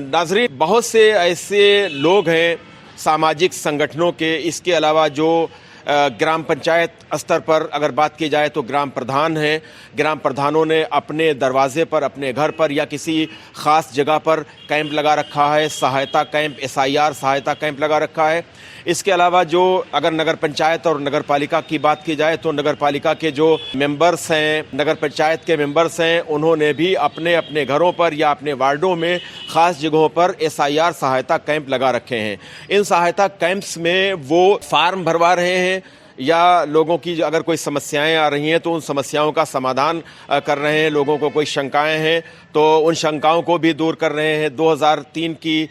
नाज़रीन, बहुत से ऐसे लोग हैं सामाजिक संगठनों के, इसके अलावा जो ग्राम पंचायत स्तर पर अगर बात की जाए तो ग्राम प्रधान हैं। ग्राम प्रधानों ने अपने दरवाजे पर, अपने घर पर या किसी ख़ास जगह पर कैंप लगा रखा है, सहायता कैंप, SIR सहायता कैंप लगा रखा है। इसके अलावा जो अगर नगर पंचायत और नगर पालिका की बात की जाए तो नगर पालिका के जो मेंबर्स हैं, नगर पंचायत के मेंबर्स हैं, उन्होंने भी अपने अपने घरों पर या अपने वार्डों में ख़ास जगहों पर SIR सहायता कैंप लगा रखे हैं। इन सहायता कैंप्स में वो फार्म भरवा रहे हैं या लोगों की अगर कोई समस्याएं आ रही हैं तो उन समस्याओं का समाधान कर रहे हैं। लोगों को कोई शंकाएं हैं तो उन शंकाओं को भी दूर कर रहे हैं। 2003 की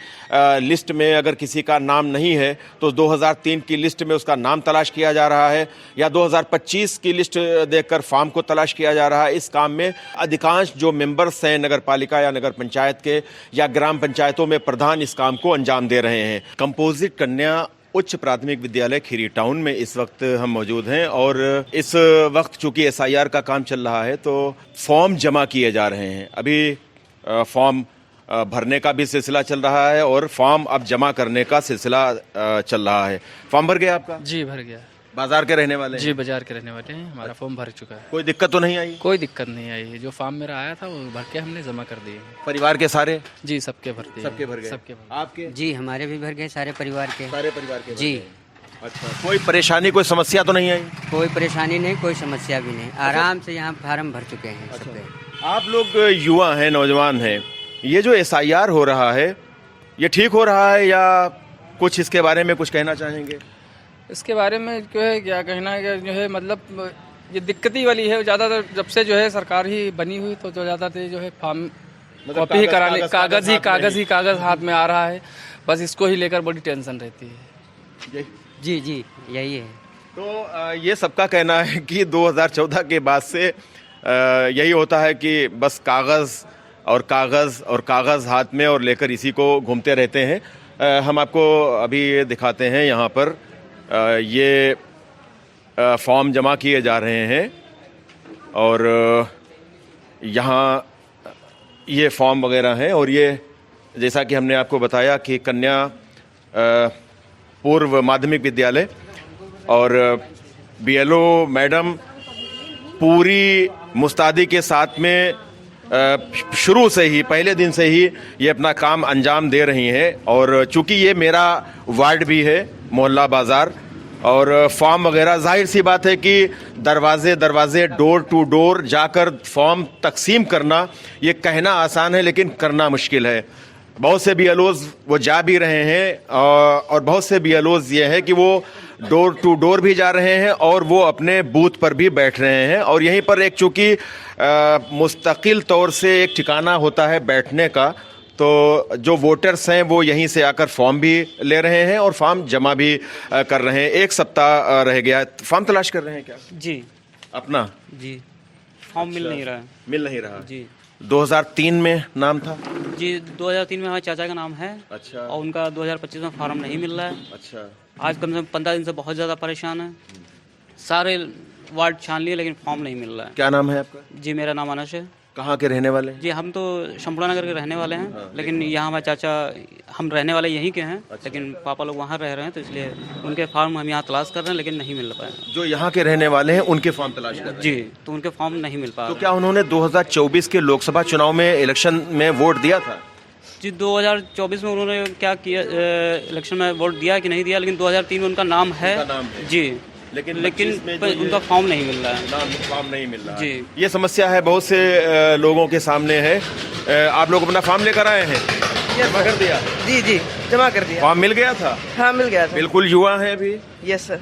लिस्ट में अगर किसी का नाम नहीं है तो 2003 की लिस्ट में उसका नाम तलाश किया जा रहा है या 2025 की लिस्ट देखकर फॉर्म को तलाश किया जा रहा है। इस काम में अधिकांश जो मेंबर्स हैं नगर पालिका या नगर पंचायत के या ग्राम पंचायतों में प्रधान इस काम को अंजाम दे रहे हैं। कंपोजिट कन्या उच्च प्राथमिक विद्यालय खीरी टाउन में इस वक्त हम मौजूद हैं और इस वक्त चूंकि SIR का काम चल रहा है तो फॉर्म जमा किए जा रहे हैं। अभी फॉर्म भरने का भी सिलसिला चल रहा है और फॉर्म अब जमा करने का सिलसिला चल रहा है। फॉर्म भर गया आपका? जी भर गया। बाजार के रहने वाले हैं? जी बाजार के रहने वाले हैं। हमारा फॉर्म भर चुका है। कोई दिक्कत तो नहीं आई? कोई दिक्कत नहीं आई। जो फॉर्म मेरा आया था वो भर के हमने जमा कर दिए। परिवार के सारे? जी सबके भर दिए। सबके भर गए? सबके भर। आपके? जी हमारे भी भर गए, सारे परिवार के। सारे परिवार के जी। अच्छा, कोई परेशानी, कोई समस्या तो नहीं आई? कोई परेशानी नहीं, कोई समस्या भी नहीं, आराम से यहाँ फार्म भर चुके हैं सबके। आप लोग युवा हैं, नौजवान हैं, ये जो SIR हो रहा है ये ठीक हो रहा है या कुछ इसके बारे में कुछ कहना चाहेंगे? इसके बारे में जो है क्या कहना है कि जो है मतलब ये दिक्कती वाली है। ज़्यादातर जब से जो है सरकार ही बनी हुई तो ज़्यादातर जो है फॉर्म कॉपी ही कराने, कागज़ हाथ में आ रहा है। बस इसको ही लेकर बड़ी टेंशन रहती है। जी जी यही है। तो ये सबका कहना है कि 2014 के बाद से यही होता है कि बस कागज़ और कागज़ हाथ में और लेकर इसी को घूमते रहते हैं। हम आपको अभी ये दिखाते हैं, यहाँ पर ये फॉर्म जमा किए जा रहे हैं और यहाँ ये फॉर्म वगैरह हैं और ये जैसा कि हमने आपको बताया कि कन्या पूर्व माध्यमिक विद्यालय और BLO मैडम पूरी मुस्तैदी के साथ में शुरू से ही, पहले दिन से ही ये अपना काम अंजाम दे रही हैं। और चूंकि ये मेरा वार्ड भी है, मोहल्ला बाज़ार, और फॉर्म वगैरह, जाहिर सी बात है कि दरवाजे डोर टू डोर जाकर फॉर्म तकसीम करना ये कहना आसान है लेकिन करना मुश्किल है। बहुत से BLOs वो जा भी रहे हैं और बहुत से BLOs ये है कि वो डोर टू डोर भी जा रहे हैं और वो अपने बूथ पर भी बैठ रहे हैं। और यहीं पर एक चूँकि मुस्तकिल तौर से एक ठिकाना होता है बैठने का, तो जो वोटर्स हैं वो यहीं से आकर फॉर्म भी ले रहे हैं और फॉर्म जमा भी कर रहे हैं। एक सप्ताह रह गया, फॉर्म तलाश कर रहे हैं क्या? जी अपना? जी फॉर्म मिल नहीं रहा है। मिल नहीं रहा? जी 2003 में नाम था? जी 2003 में हमारे चाचा का नाम है। अच्छा। और उनका 2025 में फॉर्म नहीं मिल रहा है। अच्छा। आज कम से कम 15 दिन से बहुत ज़्यादा परेशान है। सारे वार्ड छान लिए लेकिन फॉर्म नहीं मिल रहा है। क्या नाम है आपका? जी मेरा नाम अनस है। कहाँ के रहने वाले हैं? जी हम तो शंपुरा नगर के रहने वाले हैं। लेकिन यहाँ हमारे चाचा, हम रहने वाले यहीं के हैं। लेकिन पापा लोग वहाँ रह रहे हैं तो इसलिए उनके फॉर्म हम यहाँ तलाश कर रहे हैं लेकिन नहीं मिल पाए। जो यहाँ के रहने वाले हैं उनके फॉर्म तलाश कर रहे हैं? जी तो उनके फॉर्म नहीं मिल पा तो रहे। क्या उन्होंने 2024 के लोकसभा चुनाव में इलेक्शन में वोट दिया था? जी 2024 में उन्होंने क्या किया, इलेक्शन में वोट दिया कि नहीं दिया, लेकिन 2003 में उनका नाम है। जी लेकिन उनका फॉर्म नहीं मिल रहा है। फॉर्म नहीं मिल रहा जी। ये समस्या है, बहुत से लोगों के सामने है। आप लोग अपना फॉर्म लेकर आए हैं? जमा कर दिया? जी जी जमा कर दिया। फॉर्म मिल गया था? हाँ मिल गया था। बिल्कुल युवा है अभी? Yes sir.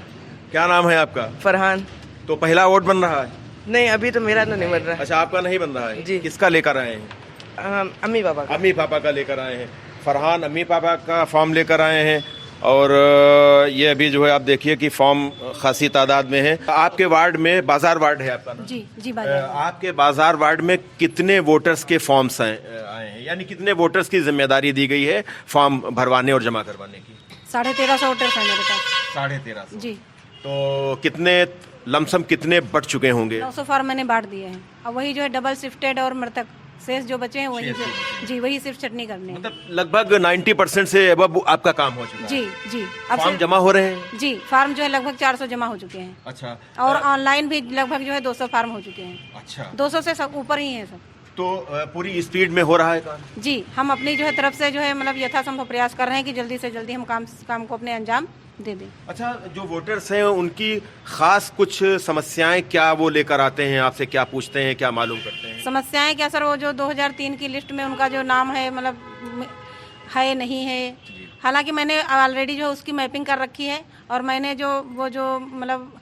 क्या नाम है आपका? फरहान। तो पहला वोट बन रहा है? नहीं अभी तो मेरा तो नहीं बन रहा। अच्छा, आपका नहीं बन रहा है? जी। किसका लेकर आए हैं? अम्मी पापा का। अम्मी पापा का लेकर आए हैं। फरहान अम्मी पापा का फॉर्म लेकर आए हैं और ये अभी जो है आप देखिए कि फॉर्म खासी तादाद में है। आपके वार्ड में, बाजार वार्ड है आपका ना? जी जी बाजार। आपके बाजार वार्ड में कितने वोटर्स के फॉर्म्स आए हैं, यानी कितने वोटर्स की जिम्मेदारी दी गई है फॉर्म भरवाने और जमा करवाने की? 1350 वोटर्स हैं मेरे पास। 1350? जी। तो कितने लमसम कितने बढ़ चुके होंगे? 900 फॉर्म मैंने बांट दिए हैं। अब वही जो है डबल शिफ्टेड और मृतक शेष जो बचे हैं वही जी वही सिर्फ चटनी करने हैं। मतलब लगभग 90% से अब आपका काम हो चुका है। जी जी अब फॉर्म जमा हो रहे हैं? जी फार्म जो है लगभग 400 जमा हो चुके हैं। अच्छा। और ऑनलाइन भी लगभग जो है 200 फार्म हो चुके हैं। अच्छा। 200 से सब ऊपर ही है सब। तो पूरी स्पीड में हो रहा है काम? जी हम अपनी जो है तरफ से जो है मतलब यथासंभव प्रयास कर रहे हैं कि जल्दी से जल्दी हम काम को अपने अंजाम दे दें। अच्छा, जो वोटर्स हैं उनकी खास कुछ समस्याएं क्या वो लेकर आते हैं आपसे, क्या पूछते हैं, क्या मालूम करते हैं? समस्याएं क्या सर, वो जो 2003 की लिस्ट में उनका जो नाम है मतलब है नहीं है, हालांकि मैंने ऑलरेडी जो उसकी मैपिंग कर रखी है और मैंने जो वो जो मतलब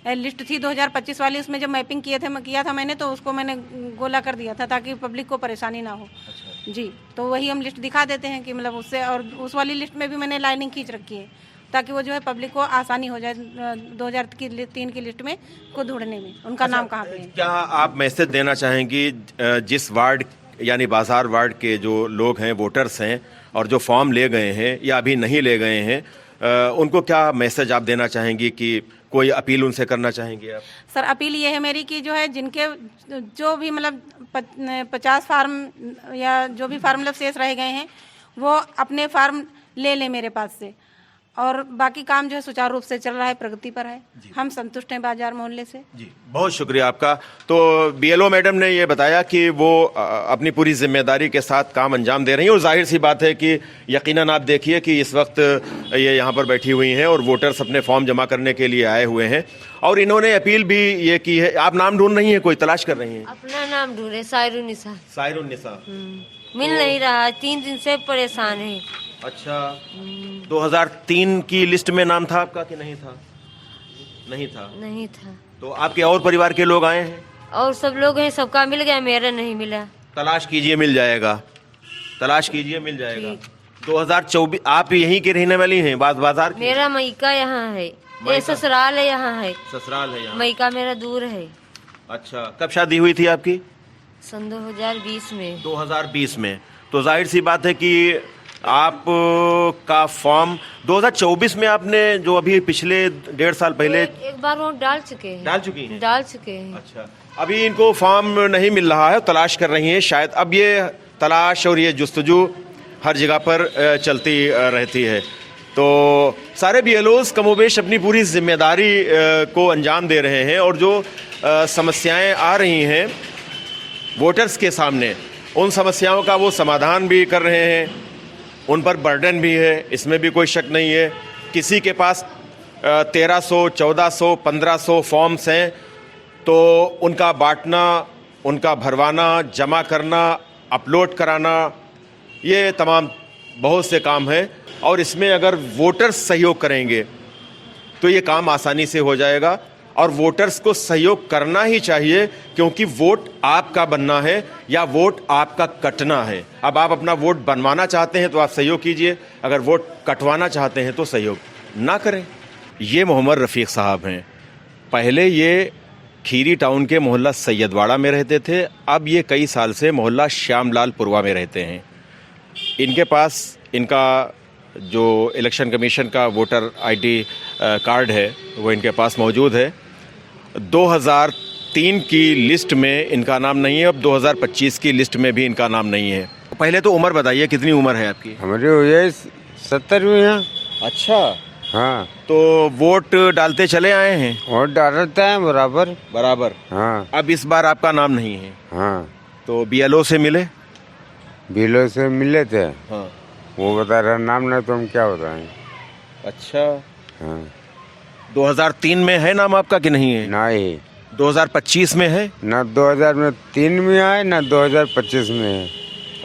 लिस्ट थी 2025 वाली उसमें जब मैपिंग किया था मैंने, तो उसको मैंने गोला कर दिया था ताकि पब्लिक को परेशानी ना हो। अच्छा। जी तो वही हम लिस्ट दिखा देते हैं कि मतलब उससे, और उस वाली लिस्ट में भी मैंने लाइनिंग खींच रखी है ताकि वो जो है पब्लिक को आसानी हो जाए 2003 की लिस्ट में को ढूंढने में उनका नाम कहाँ पे है। क्या आप मैसेज देना चाहेंगी जिस वार्ड यानी बाजार वार्ड के जो लोग हैं, वोटर्स हैं, और जो फॉर्म ले गए हैं या अभी नहीं ले गए हैं, उनको क्या मैसेज आप देना चाहेंगी, कि कोई अपील उनसे करना चाहेंगे आप? सर अपील ये है मेरी कि जो है जिनके जो भी मतलब 50 फार्म या जो भी फार्म मतलब शेष रह गए हैं वो अपने फार्म ले लें मेरे पास से, और बाकी काम जो है सुचारू रूप से चल रहा है, प्रगति पर है। हम संतुष्ट हैं बाजार मोहल्ले से। जी बहुत शुक्रिया आपका। तो बीएलओ मैडम ने ये बताया कि वो अपनी पूरी जिम्मेदारी के साथ काम अंजाम दे रही हैं, और जाहिर सी बात है कि यकीनन आप देखिए कि इस वक्त ये यहाँ पर बैठी हुई हैं और वोटर्स अपने फॉर्म जमा करने के लिए आए हुए हैं, और इन्होंने अपील भी ये की है। आप नाम ढूंढ रही हैं, कोई तलाश कर रही हैं? अपना नाम ढूंढे, सायरुन्निसा। सायरुन्निसा मिल नहीं रहा, 3 दिन से परेशान है। अच्छा, 2003 की लिस्ट में नाम था आपका कि नहीं था? नहीं था। नहीं था। तो आपके और परिवार के लोग आए हैं? और सब लोग हैं, सबका मिल गया, मेरा नहीं मिला। तलाश कीजिए, मिल जाएगा। तलाश कीजिए, मिल जाएगा। 2024 आप यहीं की रहने वाली हैं? बाजार की? मेरा मैका यहाँ है, ये ससुराल है, यहाँ है। ससुराल है यहाँ? मैका मेरा दूर है। अच्छा, कब शादी हुई थी आपकी? सन 2020 में। 2020 में। तो जाहिर सी बात है कि आप का फॉर्म 2024 में आपने जो अभी पिछले 1.5 साल पहले एक बार वोट डाल चुके हैं। डाल चुकी हैं? डाल चुके हैं। अच्छा, अभी इनको फॉर्म नहीं मिल रहा है, तलाश कर रही हैं शायद। अब ये तलाश और ये जुस्तजू हर जगह पर चलती रहती है। तो सारे बीएलओस कमोबेश अपनी पूरी जिम्मेदारी को अंजाम दे रहे हैं, और जो समस्याएं आ रही हैं वोटर्स के सामने, उन समस्याओं का वो समाधान भी कर रहे हैं। उन पर बर्डन भी है, इसमें भी कोई शक नहीं है। किसी के पास 1300, 1400, 1500 फॉर्म्स हैं, तो उनका बांटना, उनका भरवाना, जमा करना, अपलोड कराना, ये तमाम बहुत से काम हैं, और इसमें अगर वोटर्स सहयोग करेंगे तो ये काम आसानी से हो जाएगा। और वोटर्स को सहयोग करना ही चाहिए, क्योंकि वोट आपका बनना है या वोट आपका कटना है। अब आप अपना वोट बनवाना चाहते हैं तो आप सहयोग कीजिए, अगर वोट कटवाना चाहते हैं तो सहयोग ना करें। ये मोहम्मद रफ़ीक साहब हैं। पहले ये खीरी टाउन के मोहल्ला सैयदवाड़ा में रहते थे, अब ये कई साल से मोहल्ला श्यामलाल पुरवा में रहते हैं। इनके पास इनका जो इलेक्शन कमीशन का वोटर आईडी कार्ड है वो इनके पास मौजूद है। 2003 की लिस्ट में इनका नाम नहीं है, अब 2025 की लिस्ट में भी इनका नाम नहीं है। पहले तो उम्र बताइए, कितनी उम्र है आपकी? हमारी हुई है 70 में है। अच्छा, हाँ। तो वोट डालते चले आए हैं? वोट डालते हैं बराबर बराबर। हाँ। अब इस बार आपका नाम नहीं है? हाँ। तो बीएलओ से मिले? बीएलओ से मिले थे। हाँ। वो बता रहा नाम नहीं, तो हम क्या बताएं। अच्छा। हाँ। 2003 में है नाम आपका कि नहीं है? नहीं। 2025 में है? ना 2003 में है, ना 2025 में है।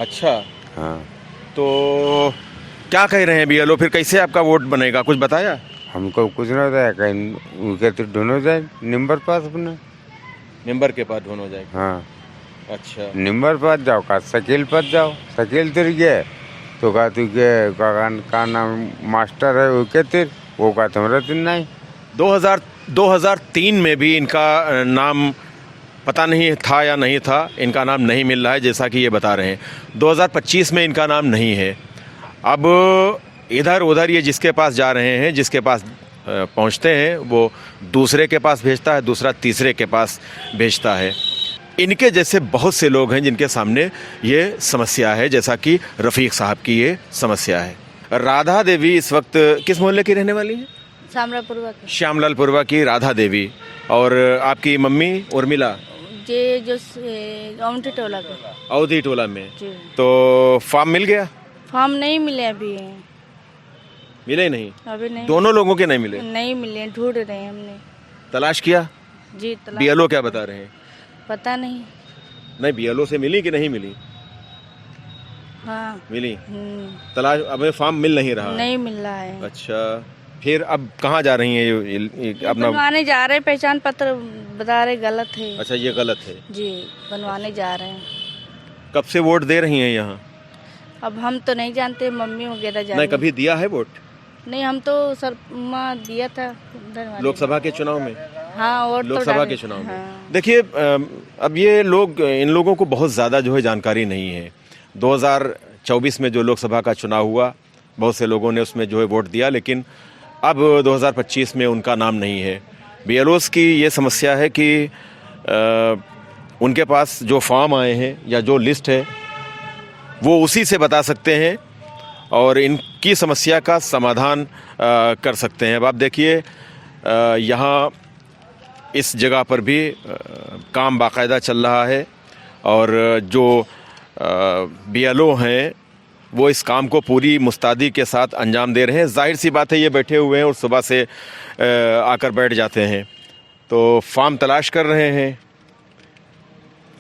अच्छा। हाँ। तो क्या कह रहे हैं बीएलओ, फिर कैसे आपका वोट बनेगा, कुछ बताया? हमको कुछ नहीं बताया, कहीं उनके तो ढूंढो जाए नंबर पास अपना। नंबर के पास ढूंढो जाए? हाँ। अच्छा, नंबर पास जाओ, का शकील पास जाओ, शकील तिर गए तो कहा तू के का नाम मास्टर है वो के तिर, वो का तुम्हारा तिर नहीं। 2003 में भी इनका नाम पता नहीं था या नहीं था, इनका नाम नहीं मिल रहा है जैसा कि ये बता रहे हैं। 2025 में इनका नाम नहीं है। अब इधर उधर ये जिसके पास जा रहे हैं, जिसके पास पहुंचते हैं, वो दूसरे के पास भेजता है, दूसरा तीसरे के पास भेजता है। इनके जैसे बहुत से लोग हैं जिनके सामने ये समस्या है, जैसा कि रफ़ीक साहब की ये समस्या है। राधा देवी इस वक्त किस मोहल्ले की रहने वाली हैं? शामलापुरवा के श्यामलालपुरवा की राधा देवी। और आपकी मम्मी उर्मिला जे जो औंठी टोला के अवधी टोला में। जी। तो फॉर्म मिल गया? फॉर्म नहीं मिले अभी, मिले ही नहीं? अभी नहीं, दोनों लोगों के नहीं मिले? नहीं मिले, ढूंढ रहे हैं हमने। तलाश किया? जी बीएलओ क्या बता रहे हैं? पता नहीं। नहीं, बीएलओ से मिली कि नहीं मिली? हाँ मिली। तलाश, अब फॉर्म मिल नहीं रहा? नहीं मिल रहा है। अच्छा, फिर अब कहाँ जा रही हैं ये अपना? बनवाने जा रहे, पहचान पत्र बता रहे गलत है। अच्छा, ये गलत है जी, बनवाने जा रहे हैं। कब से वोट दे रही हैं यहाँ? अब हम तो नहीं जानते, मम्मी वगैरह नहीं, कभी दिया है वोट? नहीं, हम तो सर माँ दिया था लोकसभा के चुनाव में। हाँ, और लोकसभा के चुनाव में। देखिए, अब ये लोग, इन लोगों को बहुत ज़्यादा जो है जानकारी नहीं है। 2024 में जो लोकसभा का चुनाव हुआ, बहुत से लोगों ने उसमें जो है वोट दिया, लेकिन अब 2025 में उनका नाम नहीं है। बीएलओस की ये समस्या है कि उनके पास जो फॉर्म आए हैं या जो लिस्ट है वो उसी से बता सकते हैं और इनकी समस्या का समाधान कर सकते हैं। अब आप देखिए, यहाँ इस जगह पर भी काम बाकायदा चल रहा है और जो बीएलओ हैं वो इस काम को पूरी मुस्तैदी के साथ अंजाम दे रहे हैं। जाहिर सी बात है, ये बैठे हुए हैं और सुबह से आकर बैठ जाते हैं, तो फॉर्म तलाश कर रहे हैं।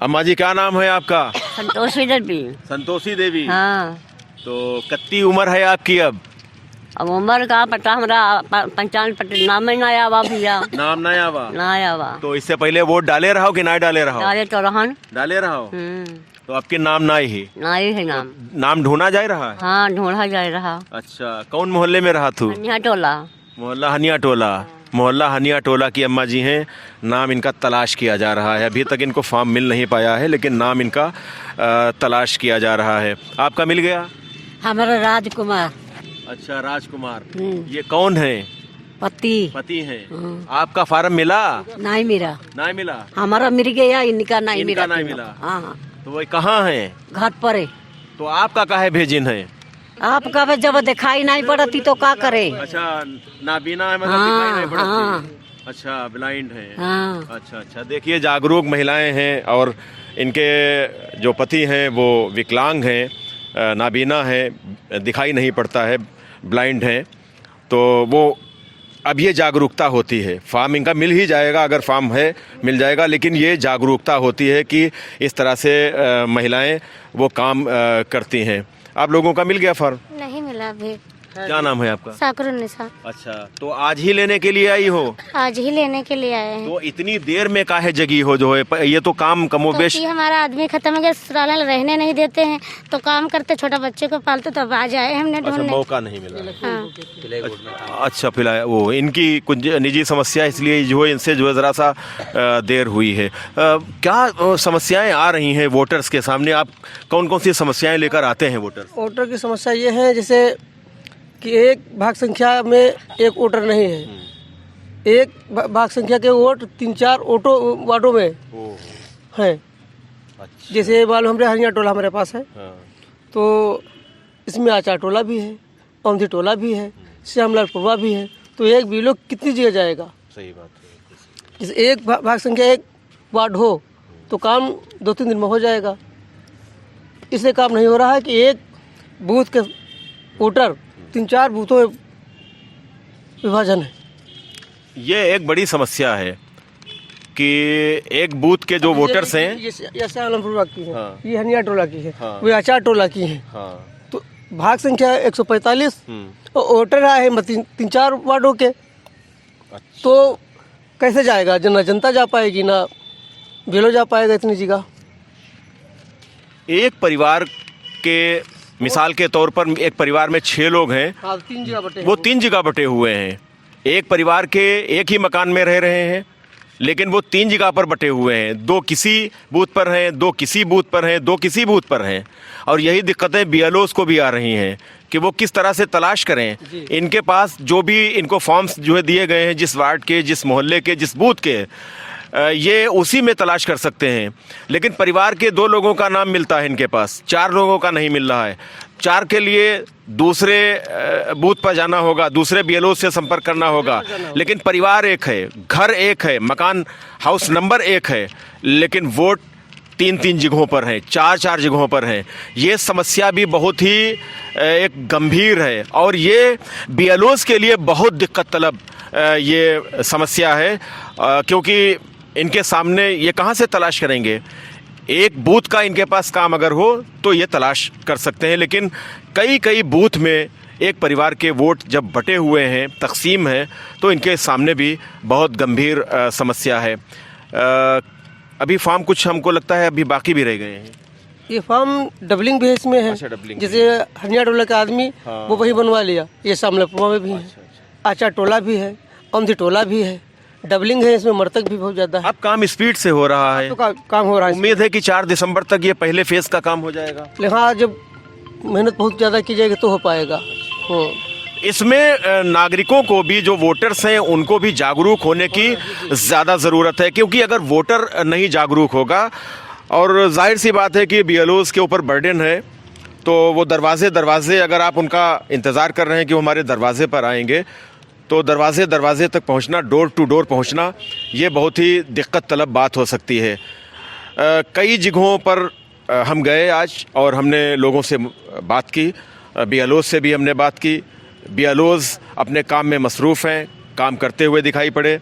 अम्मा जी, क्या नाम है आपका? संतोषी देवी। संतोषी देवी। हाँ। तो कितनी उम्र है आपकी अब? अब उम्र का पता, हमरा पहचान पत्र नाम ही ना आवा भैया। नाम ना आवा? ना आवा। तो इससे पहले वोट डाले रहो कि ना डाले रहो? डाले तो रहन। डाले रहो। तो आपके नाम ना ही? ना ही है नाम। नाम ढूंढा जा रहा है? हाँ, ढूंढा जा रहा। अच्छा, कौन मोहल्ले में रहा तू? हनिया टोला। मोहल्ला हनिया टोला। मोहल्ला हनिया टोला की अम्मा जी हैं। नाम इनका तलाश किया जा रहा है। अभी तक इनको फॉर्म मिल नहीं पाया है, लेकिन नाम इनका तलाश किया जा रहा है। आपका मिल गया? हमारा राजकुमार। अच्छा, राजकुमार। ये कौन है? पति हैं। आपका फार्म मिला? नहीं मिला। नहीं मिला? हमारा मिल गया, इनका नहीं मिला। नहीं मिला? हाँ। तो वो कहाँ है? घर पर है। तो आपका काहे भेजिन है? आपका जब दिखाई नहीं पड़ती तो क्या करे? अच्छा, नाबीना है, मतलब दिखाई नहीं पड़ती। अच्छा, ब्लाइंड है। हाँ। अच्छा, देखिए, जागरूक महिलाएं हैं और इनके जो पति हैं वो विकलांग हैं, नाबीना है, दिखाई नहीं पड़ता है, ब्लाइंड है। तो वो अब ये जागरूकता होती है। फार्म इनका मिल ही जाएगा, अगर फार्म है मिल जाएगा, लेकिन ये जागरूकता होती है कि इस तरह से महिलाएं वो काम करती हैं। आप लोगों का मिल गया फार्म? नहीं मिला अभी। क्या नाम है आपका? साकरुन्निसा। अच्छा, तो आज ही लेने के लिए आई हो? आज ही लेने के लिए आए हैं। तो इतनी देर में काहे जगी हो जो है? ये तो काम कमोबेश। तो हमारा आदमी खत्म हो गया, ससुराल रहने नहीं देते हैं, तो काम करते, छोटा बच्चे को पालते, तो अब आ जाए हमने ढूंढने। मौका नहीं मिला। हाँ। अच्छा, फिलहाल वो इनकी कुछ निजी समस्या, इसलिए जो है इनसे जो है ज़रा सा देर हुई है। क्या समस्याएं आ रही हैं वोटर्स के सामने? आप कौन कौन सी समस्याएं लेकर आते हैं वोटर्स? वोटर की समस्या ये है जैसे कि एक भाग संख्या में एक वोटर नहीं है। एक भाग संख्या के वोट 3-4 वार्डों में हैं। अच्छा। जैसे मालूम हमारे हरिया टोला हमारे पास है। हाँ। तो इसमें आचार टोला भी है, औंधी टोला भी है, श्यामलालपुरवा भी है। तो एक भी लोग कितनी जगह जाएगा? सही बात है। जैसे एक भाग संख्या एक वार्ड हो तो काम 2-3 दिन में हो जाएगा। इसलिए काम नहीं हो रहा है कि एक बूथ के वोटर 3-4 बूथों में विभाजन है। ये एक बड़ी समस्या है कि एक बूथ के जो वोटर्स हैं, ये श्यामलालपुरवा की है। हाँ। ये हनिया टोला की है। हाँ। वो आचार टोला की है। हाँ। तो भाग संख्या 145 और वोटर आए हैं 3-4 वार्डों के। अच्छा। तो कैसे जाएगा? ना जनता जा पाएगी, ना बेलो जा पाएगा इतनी जगह। एक परिवार के मिसाल के तौर पर एक परिवार में 6 लोग हैं। हाँ, 3 जगह बटे। वो 3 जगह बटे हुए हैं। एक परिवार के एक ही मकान में रह रहे हैं, लेकिन वो 3 जगह पर बटे हुए हैं। 2 किसी बूथ पर हैं, 2 किसी बूथ पर हैं, 2 किसी बूथ पर हैं। और यही दिक्कतें बीएलओस को भी आ रही हैं कि वो किस तरह से तलाश करें। इनके पास जो भी इनको फॉर्म्स जो है दिए गए हैं, जिस वार्ड के, जिस मोहल्ले के, जिस बूथ के, ये उसी में तलाश कर सकते हैं। लेकिन परिवार के 2 लोगों का नाम मिलता है इनके पास, 4 लोगों का नहीं मिल रहा है। 4 के लिए दूसरे बूथ पर जाना होगा, दूसरे बीएलओ से संपर्क करना होगा। लेकिन परिवार एक है, घर एक है, मकान हाउस नंबर एक है, लेकिन वोट 3-3 जगहों पर हैं, 4-4 जगहों पर हैं। ये समस्या भी बहुत ही एक गंभीर है और ये बीएलओस के लिए बहुत दिक्कत तलब ये समस्या है, क्योंकि इनके सामने ये कहाँ से तलाश करेंगे। एक बूथ का इनके पास काम अगर हो तो ये तलाश कर सकते हैं, लेकिन कई बूथ में एक परिवार के वोट जब बटे हुए हैं, तकसीम है, तो इनके सामने भी बहुत गंभीर समस्या है। अभी फॉर्म कुछ हमको लगता है अभी बाकी भी रह गए हैं। ये फॉर्म डबलिंग बेस में है। अच्छा, डबलिंग। जैसे हनिया टोला का आदमी वो वही बनवा लिया। ये सामलापुरा में भी है, आचा टोला भी है, औंधी टोला भी है, डबलिंग है। इसमें मृतक भी बहुत ज्यादा है। अब काम स्पीड से हो रहा है, तो काम हो रहा है। उम्मीद है कि 4 दिसंबर तक ये पहले फेज का काम हो जाएगा। हाँ, जब मेहनत बहुत ज्यादा की जाएगी तो हो पाएगा। इसमें नागरिकों को भी, जो वोटर्स हैं, उनको भी जागरूक होने की ज़्यादा ज़रूरत है, क्योंकि अगर वोटर नहीं जागरूक होगा, और जाहिर सी बात है कि बीएलओस के ऊपर बर्डन है, तो वो दरवाजे अगर आप उनका इंतज़ार कर रहे हैं कि वो हमारे दरवाजे पर आएंगे, तो दरवाजे तक पहुंचना, डोर टू डोर पहुंचना, ये बहुत ही दिक्कत तलब बात हो सकती है। कई जगहों पर हम गए आज और हमने लोगों से बात की, बीएलओस से भी हमने बात की। बीएलओस अपने काम में मसरूफ़ हैं, काम करते हुए दिखाई पड़े।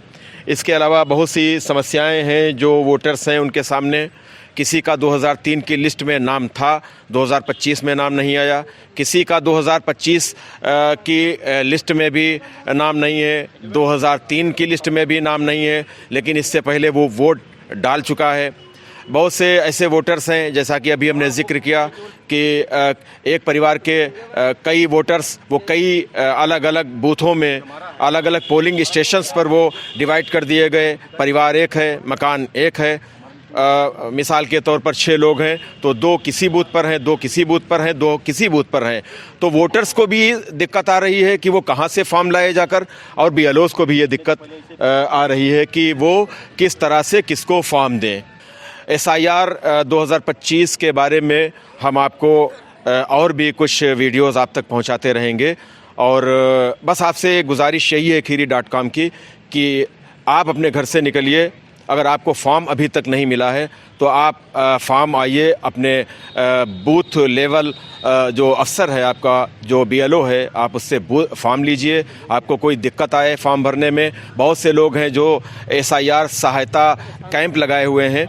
इसके अलावा बहुत सी समस्याएं हैं जो वोटर्स हैं उनके सामने। किसी का 2003 की लिस्ट में नाम था, 2025 में नाम नहीं आया। किसी का 2025 की लिस्ट में भी नाम नहीं है, 2003 की लिस्ट में भी नाम नहीं है, लेकिन इससे पहले वो वोट डाल चुका है। बहुत से ऐसे वोटर्स हैं, जैसा कि अभी हमने जिक्र किया कि एक परिवार के कई वोटर्स वो कई अलग अलग बूथों में, अलग अलग पोलिंग स्टेशंस पर वो डिवाइड कर दिए गए। परिवार एक है, मकान एक है। मिसाल के तौर पर 6 लोग हैं, तो 2 किसी बूथ पर हैं, 2 किसी बूथ पर हैं, 2 किसी बूथ पर हैं। तो वोटर्स को भी दिक्कत आ रही है कि वो कहाँ से फॉर्म लाए जाकर, और बीएलओस को भी ये दिक्कत आ रही है कि वो किस तरह से किसको फॉर्म दें। SIR 2025 के बारे में हम आपको और भी कुछ वीडियोस आप तक पहुंचाते रहेंगे, और बस आपसे गुजारिश यही है खीरी.com की कि आप अपने घर से निकलिए। अगर आपको फॉर्म अभी तक नहीं मिला है तो आप फॉर्म आइए, अपने बूथ लेवल जो अफसर है आपका, जो BLO है, आप उससे फॉर्म लीजिए। आपको कोई दिक्कत आए फॉर्म भरने में, बहुत से लोग हैं जो SIR सहायता कैंप लगाए हुए हैं,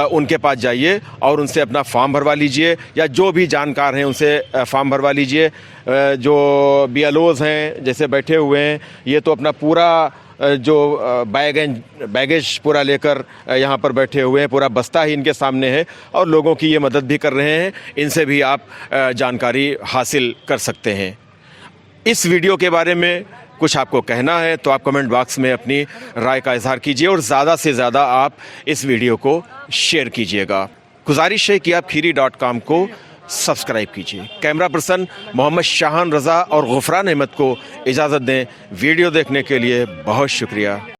उनके पास जाइए और उनसे अपना फॉर्म भरवा लीजिए, या जो भी जानकार हैं उनसे फॉर्म भरवा लीजिए। जो BLOs हैं जैसे बैठे हुए हैं, ये तो अपना पूरा जो बैगेज पूरा लेकर यहाँ पर बैठे हुए हैं, पूरा बस्ता ही इनके सामने है, और लोगों की ये मदद भी कर रहे हैं। इनसे भी आप जानकारी हासिल कर सकते हैं। इस वीडियो के बारे में कुछ आपको कहना है तो आप कमेंट बॉक्स में अपनी राय का इजहार कीजिए, और ज़्यादा से ज़्यादा आप इस वीडियो को शेयर कीजिएगा। गुजारिश है कि आप खीरी.com को सब्सक्राइब कीजिए। कैमरा पर्सन मोहम्मद शाहान रज़ा और गुफरान अहमद को इजाज़त दें। वीडियो देखने के लिए बहुत शुक्रिया।